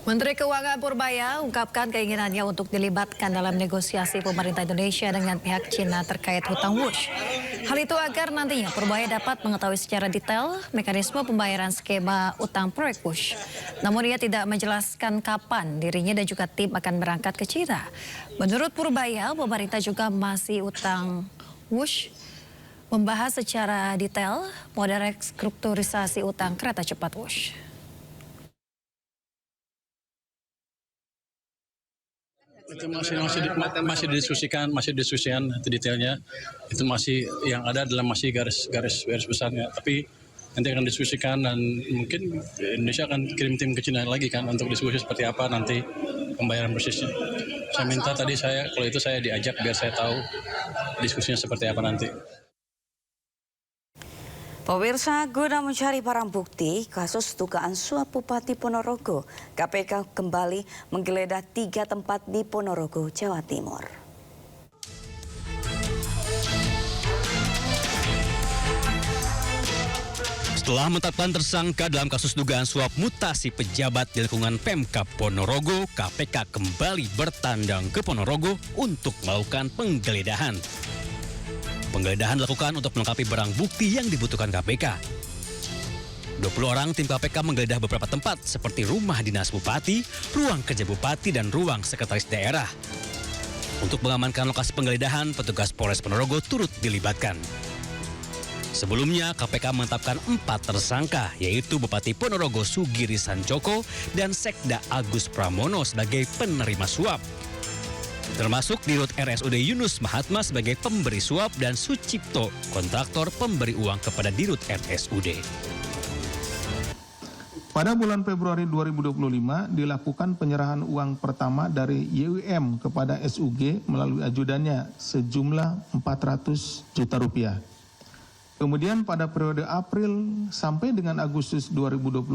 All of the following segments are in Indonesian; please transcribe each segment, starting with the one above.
Menteri Keuangan Purbaya ungkapkan keinginannya untuk dilibatkan dalam negosiasi pemerintah Indonesia dengan pihak Cina terkait hutang WUSH. Hal itu agar nantinya Purbaya dapat mengetahui secara detail mekanisme pembayaran skema utang proyek WUSH. Namun ia tidak menjelaskan kapan dirinya dan juga tim akan berangkat ke Cina. Menurut Purbaya, pemerintah juga masih utang WUSH membahas secara detail model restrukturisasi utang kereta cepat WUSH. Itu masih didiskusikan itu detailnya. Itu masih yang ada adalah masih garis besarnya. Tapi nanti akan diskusikan dan mungkin Indonesia akan kirim tim ke Cina lagi kan untuk diskusi seperti apa nanti pembayaran persisnya. Saya minta tadi kalau itu saya diajak biar saya tahu diskusinya seperti apa nanti. Pemirsa, guna mencari barang bukti kasus dugaan suap Bupati Ponorogo, KPK kembali menggeledah 3 tempat di Ponorogo, Jawa Timur. Setelah menetapkan tersangka dalam kasus dugaan suap mutasi pejabat di lingkungan Pemkab Ponorogo, KPK kembali bertandang ke Ponorogo untuk melakukan penggeledahan. Penggeledahan dilakukan untuk melengkapi barang bukti yang dibutuhkan KPK. 20 orang tim KPK menggeledah beberapa tempat seperti rumah dinas bupati, ruang kerja bupati, dan ruang sekretaris daerah. Untuk mengamankan lokasi penggeledahan, petugas Polres Ponorogo turut dilibatkan. Sebelumnya, KPK menetapkan 4 tersangka, yaitu Bupati Ponorogo Sugiri Sancoko dan Sekda Agus Pramono sebagai penerima suap. Termasuk Dirut RSUD Yunus Mahatma sebagai pemberi suap dan Sucipto, kontraktor pemberi uang kepada Dirut RSUD. Pada bulan Februari 2025 dilakukan penyerahan uang pertama dari YWM kepada SUG melalui ajudannya sejumlah 400 juta rupiah. Kemudian pada periode April sampai dengan Agustus 2025,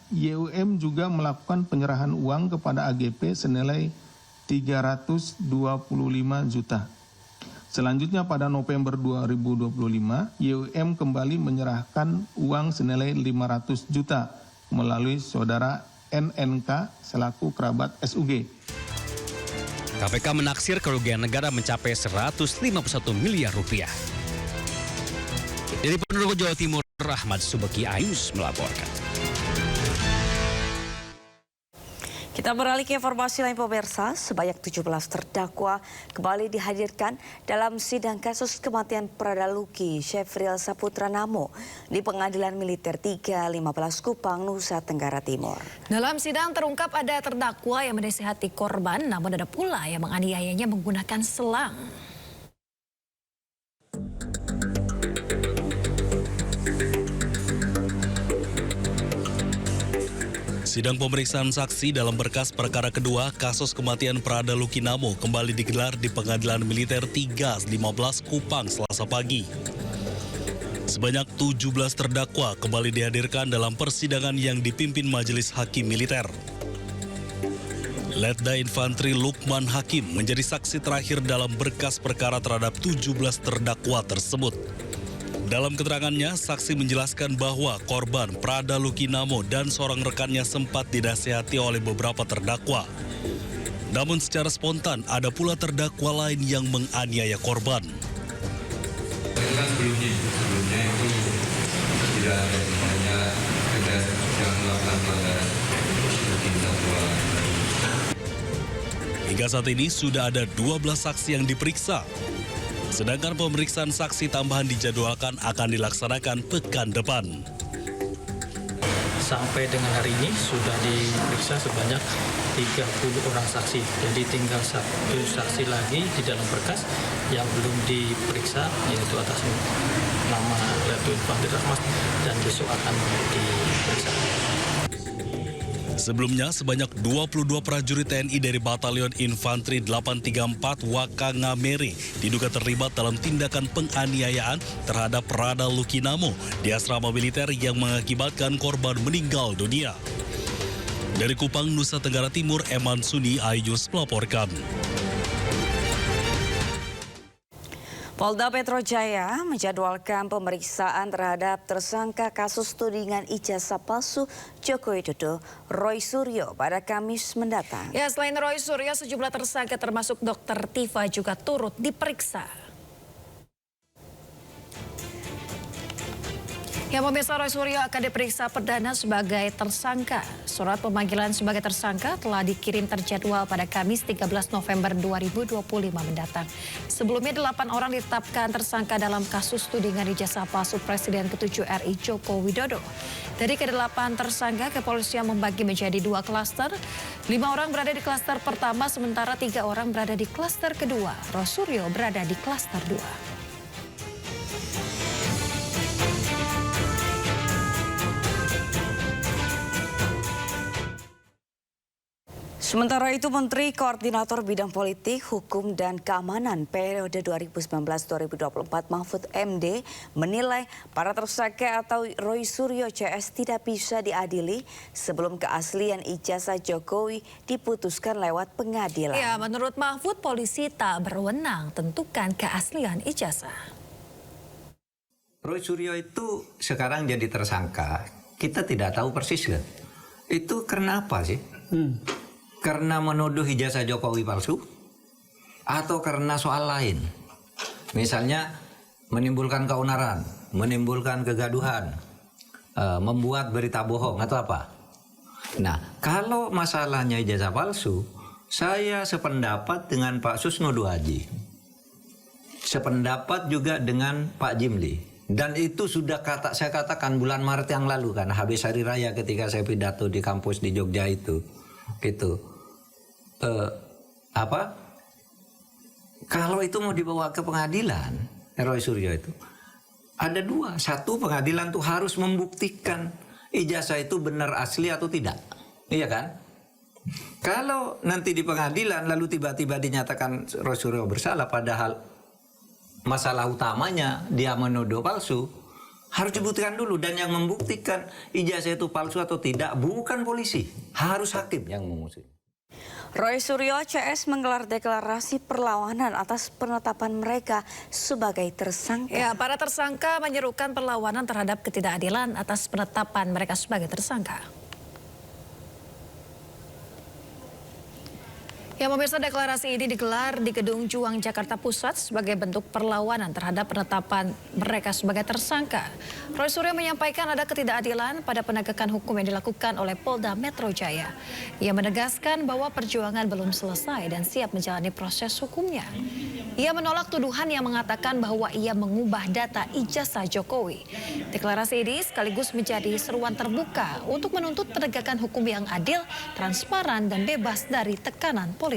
YWM juga melakukan penyerahan uang kepada AGP senilai 325 juta. Selanjutnya pada November 2025, YWM kembali menyerahkan uang senilai 500 juta melalui saudara NNK selaku kerabat SUG. KPK menaksir kerugian negara mencapai 151 miliar rupiah. Dari Ponorogo, Jawa Timur, Ahmad Subeki Ayus melaporkan. Kita beralih ke informasi lain pemirsa, sebanyak 17 terdakwa kembali dihadirkan dalam sidang kasus kematian Pradaluki Syefril Saputra Namo di Pengadilan Militer 315 Kupang, Nusa Tenggara Timur. Dalam sidang terungkap ada terdakwa yang menasihati korban, namun ada pula yang menganiayanya menggunakan selang. Sidang pemeriksaan saksi dalam berkas perkara kedua kasus kematian Pradaluki Namo kembali digelar di Pengadilan Militer 315 Kupang Selasa pagi. Sebanyak 17 terdakwa kembali dihadirkan dalam persidangan yang dipimpin Majelis Hakim Militer. Letda Infantri Lukman Hakim menjadi saksi terakhir dalam berkas perkara terhadap 17 terdakwa tersebut. Dalam keterangannya, saksi menjelaskan bahwa korban Pradaluki Namo dan seorang rekannya sempat dinasihati oleh beberapa terdakwa. Namun secara spontan, ada pula terdakwa lain yang menganiaya korban. Itu kan sebelumnya itu tidak ada semuanya ada yang melakukan pelanggaran mungkin satwa. Hingga saat ini sudah ada 12 saksi yang diperiksa. Sedangkan pemeriksaan saksi tambahan dijadwalkan akan dilaksanakan pekan depan. Sampai dengan hari ini sudah diperiksa sebanyak 30 orang saksi. Jadi tinggal 1 saksi lagi di dalam berkas yang belum diperiksa, yaitu atas nama Letda Infantri Rahmat, dan besok akan diperiksa. Sebelumnya, sebanyak 22 prajurit TNI dari Batalion Infantri 834 Wakangamere diduga terlibat dalam tindakan penganiayaan terhadap Pradaluki Namo di asrama militer yang mengakibatkan korban meninggal dunia. Dari Kupang, Nusa Tenggara Timur, Eman Suni Ayus melaporkan. Polda Metro Jaya menjadwalkan pemeriksaan terhadap tersangka kasus tudingan ijazah palsu Joko Widodo, Roy Suryo pada Kamis mendatang. Ya, selain Roy Suryo, sejumlah tersangka termasuk Dr. Tifa juga turut diperiksa. Ya, pemirsa, Roy Suryo akan diperiksa perdana sebagai tersangka. Surat pemanggilan sebagai tersangka telah dikirim terjadwal pada Kamis 13 November 2025 mendatang. Sebelumnya 8 orang ditetapkan tersangka dalam kasus tudingan ijazah palsu Presiden ke-7 RI Joko Widodo. Dari ke-8 tersangka, kepolisian membagi menjadi 2 klaster. 5 orang berada di klaster pertama, sementara 3 orang berada di klaster kedua. Roy Suryo berada di klaster 2. Sementara itu, Menteri Koordinator Bidang Politik, Hukum, dan Keamanan periode 2019-2024 Mahfud MD menilai para tersangka atau Roy Suryo CS tidak bisa diadili sebelum keaslian ijazah Jokowi diputuskan lewat pengadilan. Ya, menurut Mahfud, polisi tak berwenang tentukan keaslian ijazah. Roy Suryo itu sekarang jadi tersangka, kita tidak tahu persis kan. Itu karena apa sih? Karena menuduh ijazah Jokowi palsu? Atau karena soal lain? Misalnya menimbulkan keonaran, menimbulkan kegaduhan, membuat berita bohong atau apa? Nah, kalau masalahnya ijazah palsu, saya sependapat dengan Pak Susno Duhaji. Sependapat juga dengan Pak Jimli. Dan itu sudah saya katakan bulan Maret yang lalu kan, habis hari raya ketika saya pidato di kampus di Jogja itu. Gitu. Kalau itu mau dibawa ke pengadilan, Roy Suryo itu ada 2. Satu, pengadilan tuh harus membuktikan ijazah itu benar asli atau tidak. Iya kan? Kalau nanti di pengadilan lalu tiba-tiba dinyatakan Roy Suryo bersalah padahal masalah utamanya dia menuduh palsu, harus dibuktikan dulu. Dan yang membuktikan ijazah itu palsu atau tidak bukan polisi, harus hakim yang mengusut. Roy Suryo CS menggelar deklarasi perlawanan atas penetapan mereka sebagai tersangka. Ya, para tersangka menyerukan perlawanan terhadap ketidakadilan atas penetapan mereka sebagai tersangka. Ya, pemirsa, deklarasi ini digelar di Gedung Juang Jakarta Pusat sebagai bentuk perlawanan terhadap penetapan mereka sebagai tersangka. Roy Suryo menyampaikan ada ketidakadilan pada penegakan hukum yang dilakukan oleh Polda Metro Jaya. Ia menegaskan bahwa perjuangan belum selesai dan siap menjalani proses hukumnya. Ia menolak tuduhan yang mengatakan bahwa ia mengubah data ijazah Jokowi. Deklarasi ini sekaligus menjadi seruan terbuka untuk menuntut penegakan hukum yang adil, transparan, dan bebas dari tekanan politik.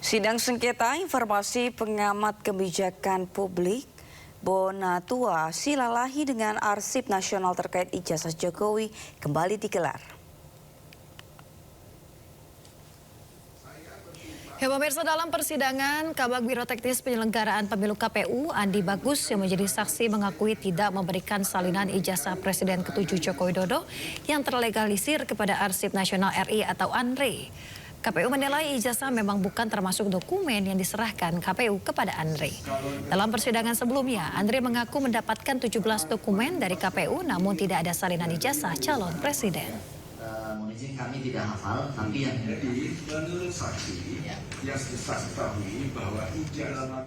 Sidang sengketa informasi pengamat kebijakan publik Bonatua Silalahi dengan arsip nasional terkait ijazah Jokowi kembali digelar. Ya, pemirsa, dalam persidangan, Kabag Biro Teknis Penyelenggaraan Pemilu KPU, Andi Bagus, yang menjadi saksi mengakui tidak memberikan salinan ijazah Presiden ke-7 Joko Widodo yang terlegalisir kepada Arsip Nasional RI atau ANRI. KPU menilai ijazah memang bukan termasuk dokumen yang diserahkan KPU kepada ANRI. Dalam persidangan sebelumnya, ANRI mengaku mendapatkan 17 dokumen dari KPU namun tidak ada salinan ijazah calon presiden. Mohon izin kami tidak hafal, tapi yang menurut saksi yang saksi ketahui bahwa ijazah